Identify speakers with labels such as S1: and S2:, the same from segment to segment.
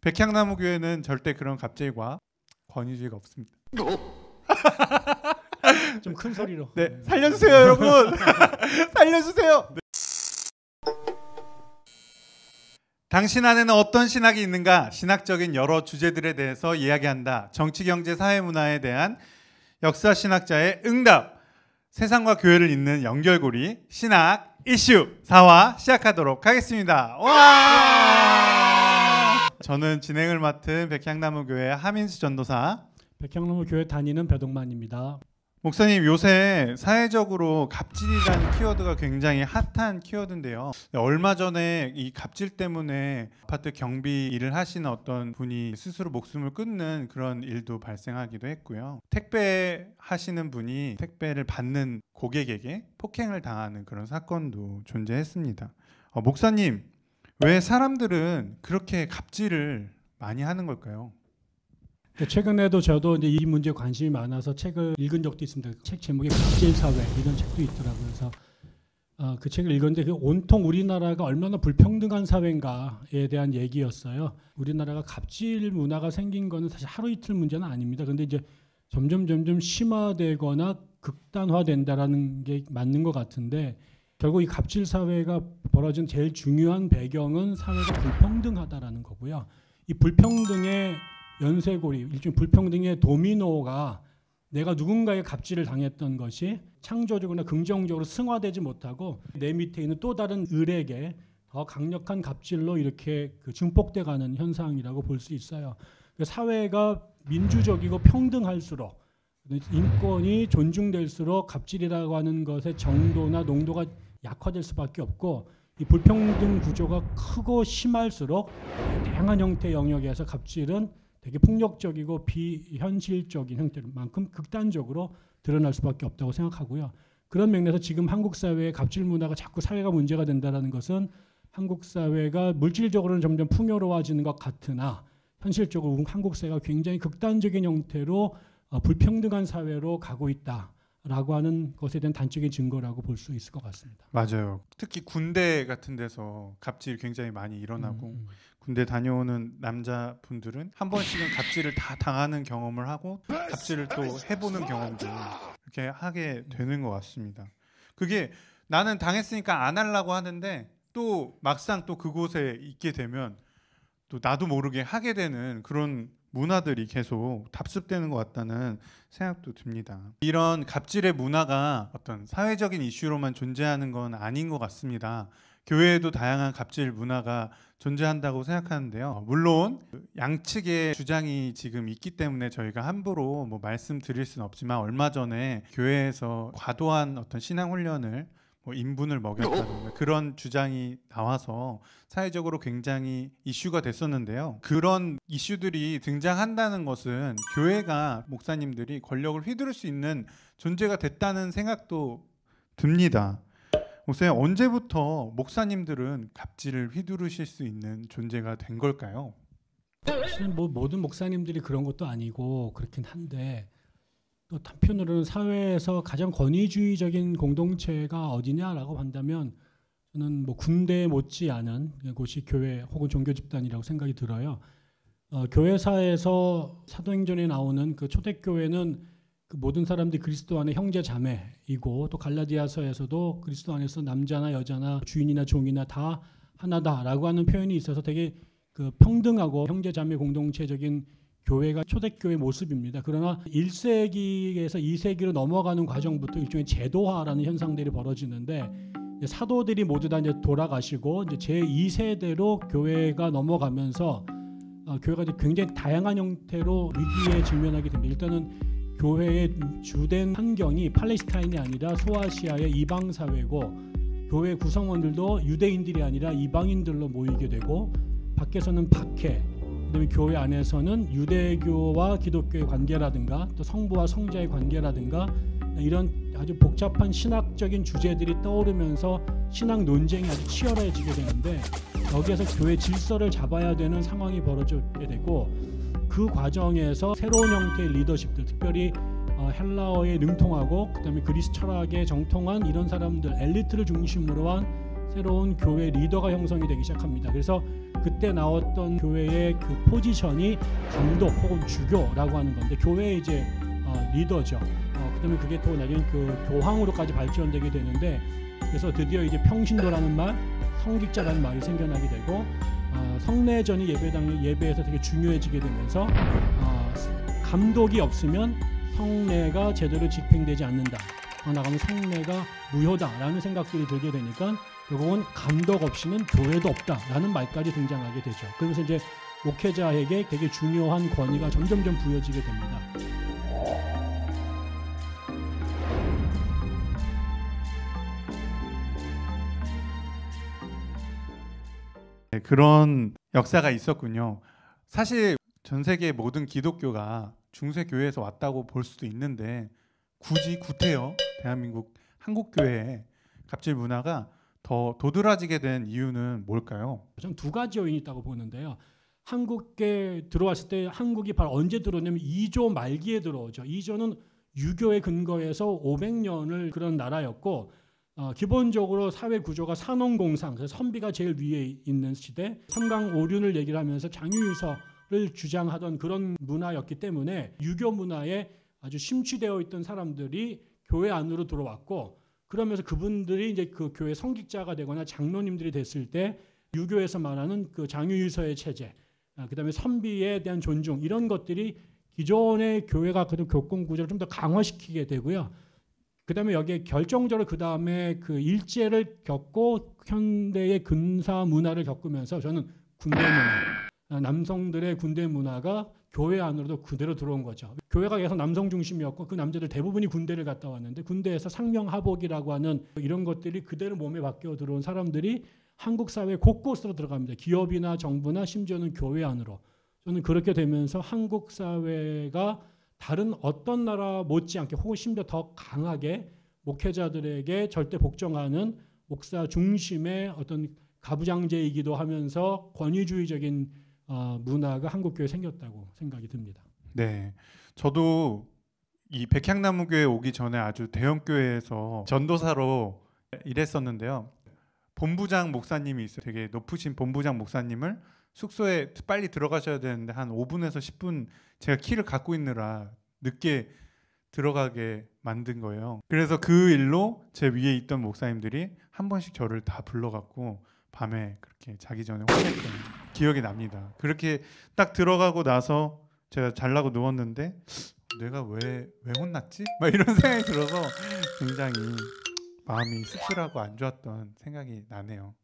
S1: 백향나무 교회는 절대 그런 갑질과 권위주의가 없습니다.
S2: 좀 큰 소리로.
S1: 네, 살려주세요, 여러분. 살려주세요. 네. 당신 안에는 어떤 신학이 있는가? 신학적인 여러 주제들에 대해서 이야기한다. 정치, 경제, 사회, 문화에 대한 역사 신학자의 응답. 세상과 교회를 잇는 연결고리 신학 이슈 4화 시작하도록 하겠습니다. 와! 저는 진행을 맡은 백향나무 교회 하민수 전도사,
S2: 백향나무 교회 다니는 배동만입니다.
S1: 목사님, 요새 사회적으로 갑질이라는 키워드가 굉장히 핫한 키워드인데요. 얼마 전에 이 갑질 때문에 아파트 경비 일을 하시는 어떤 분이 스스로 목숨을 끊는 그런 일도 발생하기도 했고요. 택배 하시는 분이 택배를 받는 고객에게 폭행을 당하는 그런 사건도 존재했습니다. 목사님, 왜 사람들은 그렇게 갑질을 많이 하는 걸까요?
S2: 최근에도 저도 이제 이 문제에 관심이 많아서 책을 읽은 적도 있습니다. 책 제목이 갑질 사회 이런 책도 있더라고요. 그래서 그 책을 읽었는데 온통 우리나라가 얼마나 불평등한 사회인가에 대한 얘기였어요. 우리나라가 갑질 문화가 생긴 거는 사실 하루 이틀 문제는 아닙니다. 그런데 이제 점점 심화되거나 극단화된다라는 게 맞는 것 같은데, 결국 이 갑질 사회가 벌어진 제일 중요한 배경은 사회가 불평등하다라는 거고요. 이 불평등의 연쇄고리, 일종의 불평등의 도미노가 내가 누군가의 갑질을 당했던 것이 창조적으로나 긍정적으로 승화되지 못하고 내 밑에 있는 또 다른 을에게 더 강력한 갑질로 이렇게 증폭돼가는 현상이라고 볼 수 있어요. 사회가 민주적이고 평등할수록, 인권이 존중될수록 갑질이라고 하는 것의 정도나 농도가 약화될 수밖에 없고, 이 불평등 구조가 크고 심할수록 다양한 형태의 영역에서 갑질은 되게 폭력적이고 비현실적인 형태만큼 극단적으로 드러날 수밖에 없다고 생각하고요. 그런 맥락에서 지금 한국 사회의 갑질 문화가 자꾸 사회가 문제가 된다는 것은 한국 사회가 물질적으로는 점점 풍요로워지는 것 같으나 현실적으로 한국 사회가 굉장히 극단적인 형태로 불평등한 사회로 가고 있다라고 하는 것에 대한 단적인 증거라고 볼 수 있을 것 같습니다.
S1: 맞아요. 특히 군대 같은 데서 갑질이 굉장히 많이 일어나고 군대 다녀오는 남자분들은 한 번씩은 갑질을 다 당하는 경험을 하고 갑질을 또 해보는 경험도 이렇게 하게 되는 것 같습니다. 그게 나는 당했으니까 안 하려고 하는데 또 막상 또 그곳에 있게 되면 또 나도 모르게 하게 되는 그런 문화들이 계속 답습되는 것 같다는 생각도 듭니다. 이런 갑질의 문화가 어떤 사회적인 이슈로만 존재하는 건 아닌 것 같습니다. 교회에도 다양한 갑질 문화가 존재한다고 생각하는데요. 물론 양측의 주장이 지금 있기 때문에 저희가 함부로 말씀드릴 수는 없지만, 얼마 전에 교회에서 과도한 어떤 신앙 훈련을 인분을 먹였다든가 그런 주장이 나와서 사회적으로 굉장히 이슈가 됐었는데요. 그런 이슈들이 등장한다는 것은 교회가, 목사님들이 권력을 휘두를 수 있는 존재가 됐다는 생각도 듭니다. 목사님, 언제부터 목사님들은 갑질을 휘두르실 수 있는 존재가 된 걸까요?
S2: 사실 모든 목사님들이 그런 것도 아니고 그렇긴 한데, 또 한편으로는 사회에서 가장 권위주의적인 공동체가 어디냐라고 한다면 저는 군대 못지않은 곳이 교회 혹은 종교 집단이라고 생각이 들어요. 교회사에서 사도행전에 나오는 그 초대교회는 그 모든 사람들이 그리스도 안에 형제 자매이고, 또 갈라디아서에서도 그리스도 안에서 남자나 여자나 주인이나 종이나 다 하나다라고 하는 표현이 있어서 되게 그 평등하고 형제 자매 공동체적인 교회가 초대교회 모습입니다. 그러나 1세기에서 2세기로 넘어가는 과정부터 일종의 제도화라는 현상들이 벌어지는데, 사도들이 모두 다 이제 돌아가시고 이제 제2세대로 교회가 넘어가면서 교회가 이제 굉장히 다양한 형태로 위기에 직면하게 됩니다. 일단은 교회의 주된 환경이 팔레스타인이 아니라 소아시아의 이방 사회고, 교회 구성원들도 유대인들이 아니라 이방인들로 모이게 되고, 밖에서는 박해, 그다음에 교회 안에서는 유대교와 기독교의 관계라든가 또 성부와 성자의 관계라든가 이런 아주 복잡한 신학적인 주제들이 떠오르면서 신학 논쟁이 아주 치열해지게 되는데, 여기에서 교회 질서를 잡아야 되는 상황이 벌어지게 되고, 그 과정에서 새로운 형태의 리더십들, 특별히 헬라어에 능통하고 그다음에 그리스 철학에 정통한 이런 사람들, 엘리트를 중심으로 한 새로운 교회 리더가 형성이 되기 시작합니다. 그래서 그때 나왔던 교회의 그 포지션이 감독 혹은 주교라고 하는 건데 교회의 이제 리더죠. 그다음에 그게 또 나중에 그 교황으로까지 발전되게 되는데 그래서 드디어 이제 평신도라는 말, 성직자라는 말이 생겨나게 되고 성례전이 예배에서 되게 중요해지게 되면서 감독이 없으면 성례가 제대로 집행되지 않는다. 나가면 성례가 무효다라는 생각들이 들게 되니까 결국은 감독 없이는 교회도 없다라는 말까지 등장하게 되죠. 그러면서 이제 목회자에게 되게 중요한 권위가 점점점 부여지게 됩니다.
S1: 네, 그런 역사가 있었군요. 사실 전 세계 모든 기독교가 중세교회에서 왔다고 볼 수도 있는데 굳이 구태여 대한민국 한국교회의 갑질 문화가 더 도드라지게 된 이유는 뭘까요?
S2: 저는 두 가지 요인이 있다고 보는데요. 한국에 들어왔을 때 한국이 바로 언제 들어오냐면 2조 말기에 들어오죠. 2조는 유교의 근거에서 500년을 그런 나라였고 기본적으로 사회 구조가 산업공상, 그래서 선비가 제일 위에 있는 시대, 삼강오륜을 얘기를 하면서 장유유서를 주장하던 그런 문화였기 때문에 유교 문화에 아주 심취되어 있던 사람들이 교회 안으로 들어왔고 그러면서 그분들이 이제 그 교회 성직자가 되거나 장로님들이 됐을 때 유교에서 말하는 그 장유유서의 체제, 그다음에 선비에 대한 존중 이런 것들이 기존의 교회가 그 교권 구조를 좀 더 강화시키게 되고요. 그다음에 여기에 결정적으로 그다음에 그 일제를 겪고 현대의 군사 문화를 겪으면서 저는 군대 문화, 남성들의 군대 문화가 교회 안으로도 그대로 들어온 거죠. 교회가 계속 남성 중심이었고 그 남자들 대부분이 군대를 갔다 왔는데 군대에서 상명하복이라고 하는 이런 것들이 그대로 몸에 박혀 들어온 사람들이 한국 사회 곳곳으로 들어갑니다. 기업이나 정부나 심지어는 교회 안으로. 저는 그렇게 되면서 한국 사회가 다른 어떤 나라 못지않게 혹은 심지어 더 강하게 목회자들에게 절대 복종하는 목사 중심의 어떤 가부장제이기도 하면서 권위주의적인 문화가 한국 교회에 생겼다고 생각이 듭니다.
S1: 네, 저도 이 백향나무교회 오기 전에 아주 대형 교회에서 전도사로 일했었는데요. 본부장 목사님이 있어요. 되게 높으신 본부장 목사님을 숙소에 빨리 들어가셔야 되는데 한 5분에서 10분 제가 키를 갖고 있느라 늦게 들어가게 만든 거예요. 그래서 그 일로 제 위에 있던 목사님들이 한 번씩 저를 다 불러갖고 밤에 그렇게 자기 전에 혼냈던 기억이 납니다. 그렇게 딱 들어가고 나서 제가 잘라고 누웠는데 내가 왜 혼났지? 막 이런 생각이 들어서 굉장히 마음이 씁쓸하고 안 좋았던 생각이 나네요.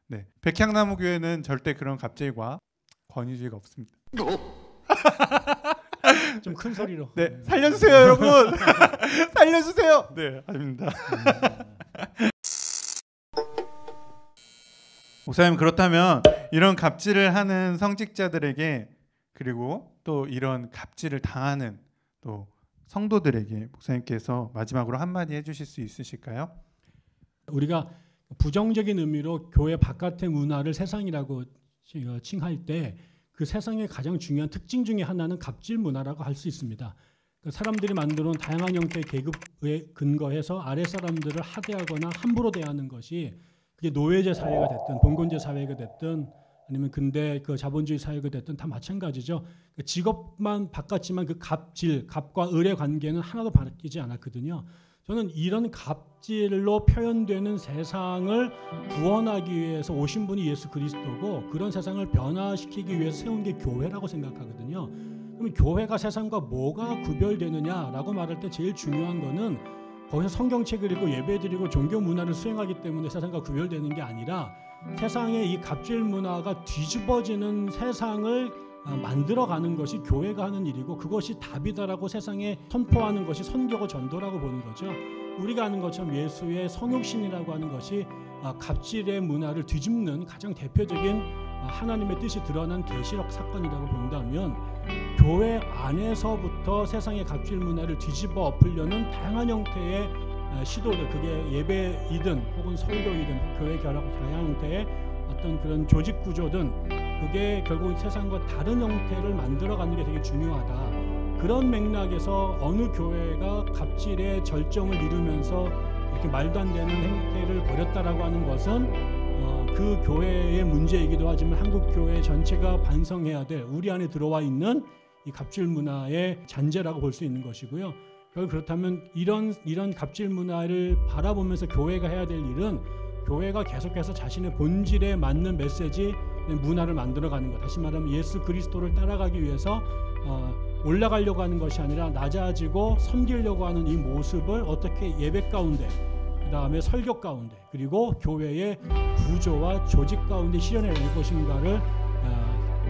S1: 네, 백향나무 교회는 절대 그런 갑질과 권위주의가 없습니다.
S2: 좀 큰 소리로.
S1: 네, 살려주세요, 여러분. 살려주세요. 네, 아닙니다. 목사님, 그렇다면 이런 갑질을 하는 성직자들에게 그리고 또 이런 갑질을 당하는 또 성도들에게 목사님께서 마지막으로 한마디 해주실 수 있으실까요?
S2: 우리가 부정적인 의미로 교회 바깥의 문화를 세상이라고 칭할 때 그 세상의 가장 중요한 특징 중에 하나는 갑질 문화라고 할 수 있습니다. 사람들이 만들어놓은 다양한 형태의 계급에 근거해서 아래 사람들을 하대하거나 함부로 대하는 것이 그게 노예제 사회가 됐든 봉건제 사회가 됐든 아니면 근대 그 자본주의 사회가 됐든 다 마찬가지죠. 직업만 바꿨지만 그 갑질, 갑과 을의 관계는 하나도 바뀌지 않았거든요. 저는 이런 갑질로 표현되는 세상을 구원하기 위해서 오신 분이 예수 그리스도고 그런 세상을 변화시키기 위해서 세운 게 교회라고 생각하거든요. 그럼 교회가 세상과 뭐가 구별되느냐라고 말할 때 제일 중요한 거는 거기서 성경책을 읽고 예배드리고 종교 문화를 수행하기 때문에 세상과 구별되는 게 아니라 세상의 이 갑질 문화가 뒤집어지는 세상을 만들어가는 것이 교회가 하는 일이고 그것이 답이다라고 세상에 선포하는 것이 선교고 전도라고 보는 거죠. 우리가 아는 것처럼 예수의 성육신이라고 하는 것이 갑질의 문화를 뒤집는 가장 대표적인 하나님의 뜻이 드러난 계시록 사건이라고 본다면 교회 안에서부터 세상의 갑질 문화를 뒤집어 엎으려는 다양한 형태의 시도들, 그게 예배이든 혹은 설교이든 교회 다양한 형태의 어떤 그런 조직 구조든 그게 결국 세상과 다른 형태를 만들어가는 게 되게 중요하다. 그런 맥락에서 어느 교회가 갑질의 절정을 이루면서 이렇게 말도 안 되는 행태를 벌였다라고 하는 것은 그 교회의 문제이기도 하지만 한국 교회 전체가 반성해야 될 우리 안에 들어와 있는 이 갑질 문화의 잔재라고 볼 수 있는 것이고요. 그렇다면 이런 갑질 문화를 바라보면서 교회가 해야 될 일은 교회가 계속해서 자신의 본질에 맞는 메시지, 문화를 만들어가는 것. 다시 말하면 예수 그리스도를 따라가기 위해서 올라가려고 하는 것이 아니라 낮아지고 섬기려고 하는 이 모습을 어떻게 예배 가운데, 그 다음에 설교 가운데, 그리고 교회의 구조와 조직 가운데 실현해낼 것인가를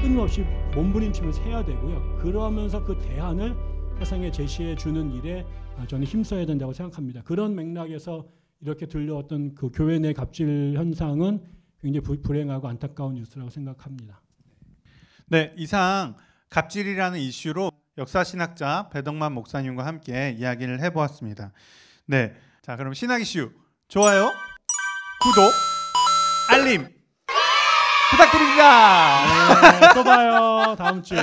S2: 끊임없이 몸부림치면서 해야 되고요. 그러면서 그 대안을 세상에 제시해 주는 일에 저는 힘써야 된다고 생각합니다. 그런 맥락에서 이렇게 들려왔던 그 교회 내 갑질 현상은 굉장히 불행하고 안타까운 뉴스라고 생각합니다.
S1: 네, 이상 갑질이라는 이슈로 역사신학자 배덕만 목사님과 함께 이야기를 해보았습니다. 네, 자 그럼 신학 이슈 좋아요, 구독, 알림 부탁드립니다.
S2: 네, 또 봐요. 다음 주에.